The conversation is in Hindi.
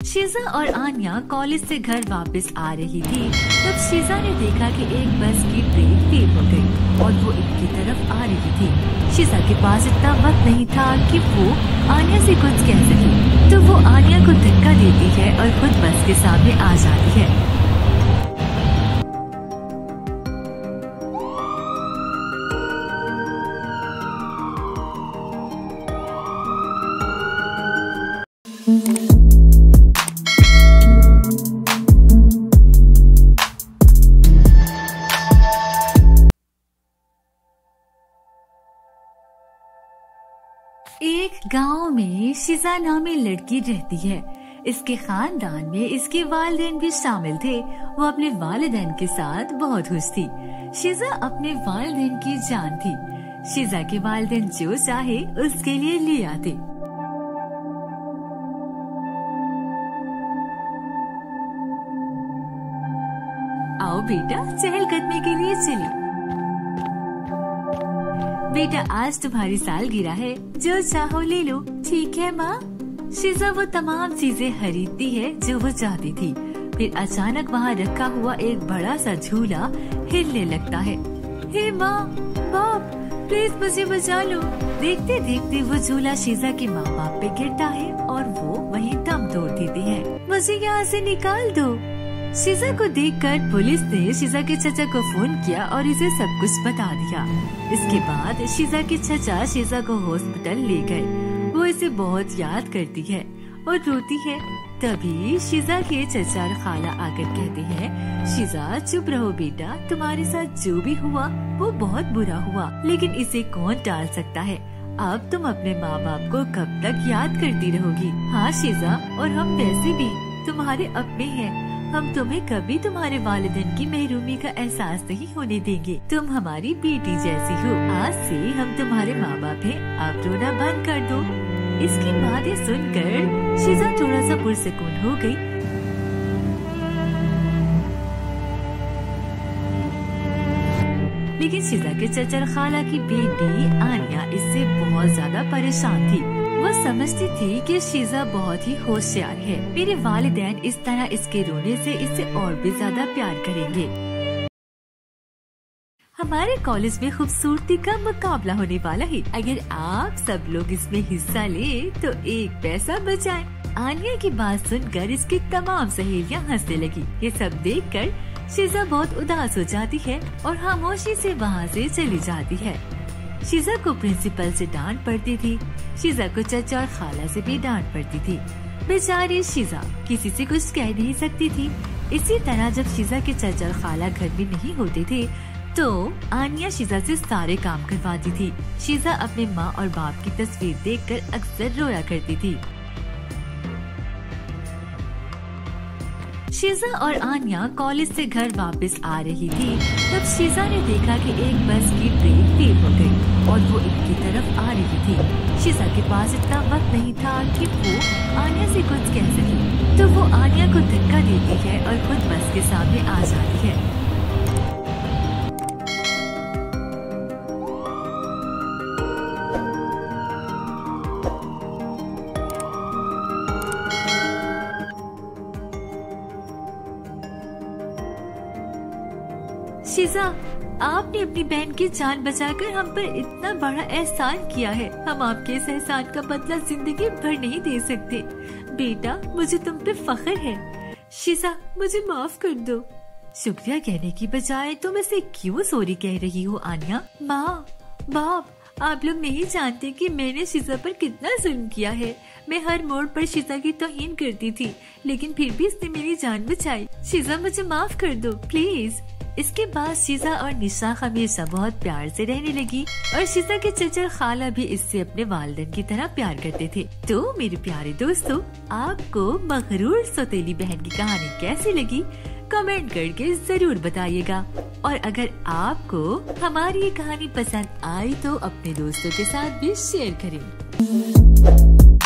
शीजा और आन्या कॉलेज से घर वापस आ रही थी तब शीजा ने देखा कि एक बस की ब्रेक फेल हो गई और वो इनकी तरफ आ रही थी। शीजा के पास इतना वक्त नहीं था कि वो आन्या से कुछ कह सके, तो वो आन्या को धक्का देती है और खुद बस के सामने आ जाती है। एक गांव में शीजा नामी लड़की रहती है। इसके खानदान में इसके वालिदैन भी शामिल थे। वो अपने वालिदैन के साथ बहुत खुश थी। शीजा अपने वालिदैन की जान थी। शीजा के वालिदैन जो चाहे उसके लिए ले आते। आओ बेटा, चहलकदमी के लिए चले। बेटा, आज तुम्हारी सालगिरह है, जो चाहो ले लो। ठीक है माँ। शीजा वो तमाम चीजें खरीदती है जो वो चाहती थी। फिर अचानक वहाँ रखा हुआ एक बड़ा सा झूला हिलने लगता है। हे माँ, बाप, प्लीज मुझे बचा लो। देखते देखते वो झूला शीजा के माँ बाप पे गिरता है और वो वहीं दम तोड़ देती है। मुझे यहाँ से निकाल दो। शीजा को देखकर पुलिस ने शीजा के चचा को फोन किया और इसे सब कुछ बता दिया। इसके बाद शीजा के चचा शीजा को हॉस्पिटल ले गए। वो इसे बहुत याद करती है और रोती है। तभी शीजा के चचा और खाला आकर कहते हैं, शीजा चुप रहो बेटा, तुम्हारे साथ जो भी हुआ वो बहुत बुरा हुआ, लेकिन इसे कौन टाल सकता है। अब तुम अपने माँ बाप को कब तक याद करती रहोगी। हाँ शीजा, और हम वैसे भी तुम्हारे अपने हैं। हम तुम्हें कभी तुम्हारे वालिदैन की महरूमी का एहसास नहीं होने देंगे। तुम हमारी बेटी जैसी हो। आज से हम तुम्हारे माँ बाप हैं। अब रोना बंद कर दो। इसकी बातें सुनकर शीजा थोड़ा सा पुरसकून हो गई। लेकिन शीजा के चचा और खाला की बेटी आन्या इससे बहुत ज्यादा परेशान थी। वो समझती थी कि शीजा बहुत ही होशियार है। मेरे वालिदैन इस तरह इसके रोने से इससे और भी ज्यादा प्यार करेंगे। हमारे कॉलेज में खूबसूरती का मुकाबला होने वाला है। अगर आप सब लोग इसमें हिस्सा ले तो एक पैसा बचाएं। आन्या की बात सुनकर इसकी तमाम सहेलियां हंसने लगी। ये सब देखकर शीजा बहुत उदास हो जाती है और खामोशी से वहाँ से चली जाती है। शीजा को प्रिंसिपल से डांट पड़ती थी। शीजा को चचा और खाला से भी डांट पड़ती थी। बेचारी शीजा किसी से कुछ कह नहीं सकती थी। इसी तरह जब शीजा के चचा और खाला घर में नहीं होते थे तो आन्या शीजा से सारे काम करवाती थी। शीजा अपने माँ और बाप की तस्वीर देखकर अक्सर रोया करती थी। शीजा और आन्या कॉलेज से घर वापस आ रही थी तब शीजा ने देखा कि एक बस की ब्रेक फेल हो गई और वो इनकी तरफ आ रही थी। शीजा के पास इतना वक्त नहीं था कि वो आन्या से कुछ कह सके, तो वो आन्या को धक्का देती है और खुद बस के सामने आ जाती है। शीजा, आपने अपनी बहन की जान बचाकर हम पर इतना बड़ा एहसान किया है। हम आपके इस एहसान का बदला जिंदगी भर नहीं दे सकते। बेटा, मुझे तुम पे फख्र है। शीजा, मुझे माफ कर दो। शुक्रिया कहने की बजाय तुम इसे क्यों सॉरी कह रही हो आन्या? माँ, बाप, आप लोग नहीं जानते कि मैंने शीजा पर कितना जुल्म किया है। मैं हर मोड़ पर शीजा की तौहीन करती थी, लेकिन फिर भी इसने मेरी जान बचाई। शीजा, मुझे माफ कर दो प्लीज। इसके बाद शीजा और निशा हमेशा बहुत प्यार से रहने लगी और शीजा के चचा और खाला भी इससे अपने वालिदैन की तरह प्यार करते थे। तो मेरे प्यारे दोस्तों, आपको मगरूर सौतेली बहन की कहानी कैसी लगी कमेंट करके जरूर बताइएगा। और अगर आपको हमारी ये कहानी पसंद आई तो अपने दोस्तों के साथ भी शेयर करें।